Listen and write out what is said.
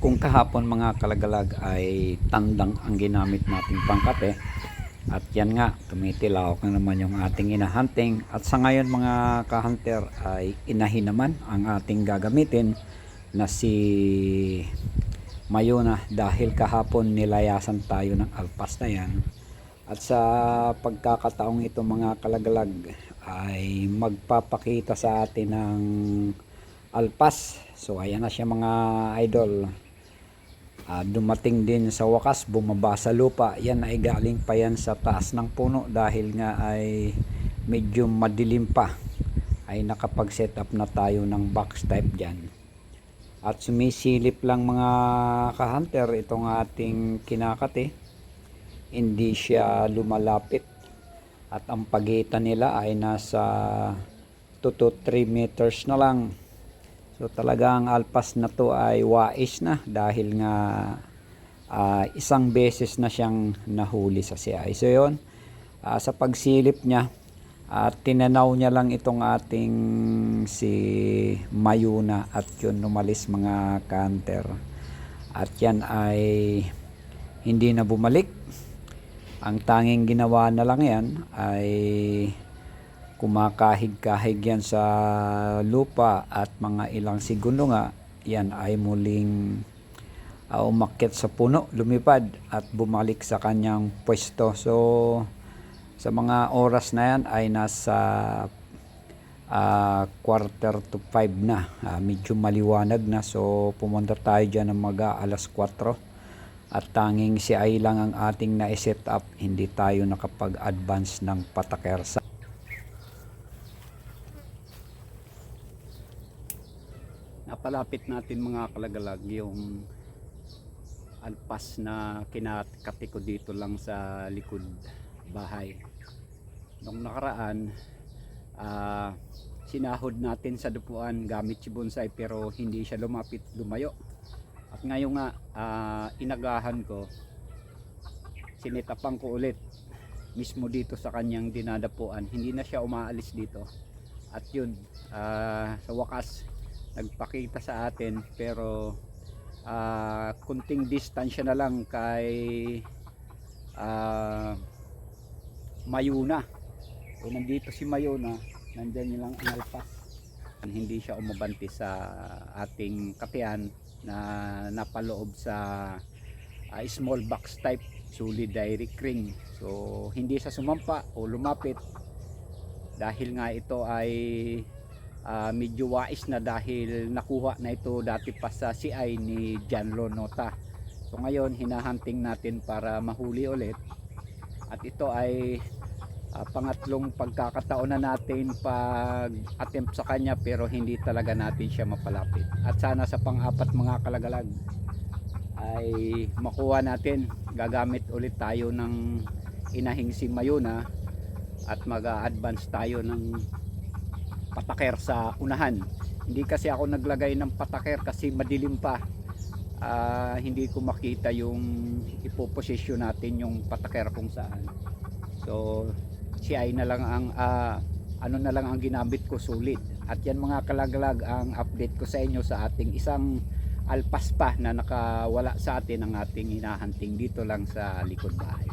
Kung kahapon mga kalagalag ay tandang ang ginamit nating pangkape, at yan nga, tumitilawak na naman yung ating inahunting. At sa ngayon mga kahunter ay inahin naman ang ating gagamitin na si Mayuna, dahil kahapon nilayasan tayo ng alpas na yan. At sa pagkakataong ito mga kalagalag ay magpapakita sa atin ng alpas. So ayan na siya mga idol. Dumating din sa wakas, bumaba sa lupa. Yan ay galing pa yan sa taas ng puno, dahil nga ay medyo madilim pa, ay nakapag set up na tayo ng box type dyan. At sumisilip lang mga kahunter itong ating kinakati, hindi siya lumalapit. At ang pagitan nila ay nasa 2 to 3 meters na lang. So talagang alpas na to ay wais na, dahil nga isang beses na siyang nahuli sa CI. So yun, sa pagsilip niya, tinanaw niya lang itong ating si Mayuna, at yun lumalis mga kanter. At yan ay hindi na bumalik. Ang tanging ginawa na lang yan ay kumakahig-kahig yan sa lupa, at mga ilang segundo nga yan ay muling umakyat sa puno, lumipad at bumalik sa kanyang pwesto. So sa mga oras na yan ay nasa 4:45 na, medyo maliwanag na. So pumunta tayo dyan ng mga alas 4, at tanging si ay lang ang ating na-set up, hindi tayo nakapag-advance ng patakersa. Napalapit natin mga kalagalag yung alpas na kinakati ko dito lang sa likod bahay. Nung nakaraan, sinahod natin sa dupuan gamit si bonsai, pero hindi siya lumayo. At ngayon nga, inagahan ko, sinitapang ko ulit mismo dito sa kanyang dinadapuan. Hindi na siya umaalis dito. At yun, sa wakas nagpakita sa atin, pero kunting distansya na lang kay Mayuna. So nandito si Mayuna, nandyan nilang ang alpas. Hindi siya umabanti sa ating katian na napaloob sa small box type solid direct ring. So hindi siya sumampa o lumapit, dahil nga ito ay medyo wais na, dahil nakuha na ito dati pa sa CI ni John Lonota. So ngayon hinahunting natin para mahuli ulit, at ito ay pangatlong pagkakataon na natin pag attempt sa kanya, pero hindi talaga natin siya mapalapit. At sana sa pang-apat mga kalagalag ay makuha natin. Gagamit ulit tayo ng inahing si Mayuna, at mag-advance tayo ng pataker sa unahan. Hindi kasi ako naglagay ng pataker kasi madilim pa. Hindi ko makita yung ipoposisyon natin yung pataker kung saan. So CI na lang ang ano na lang ang ginamit ko, sulit. At yan mga kalagalag ang update ko sa inyo sa ating isang alpas pa na nakawala sa atin, ang ating hinahunting dito lang sa likod bahay.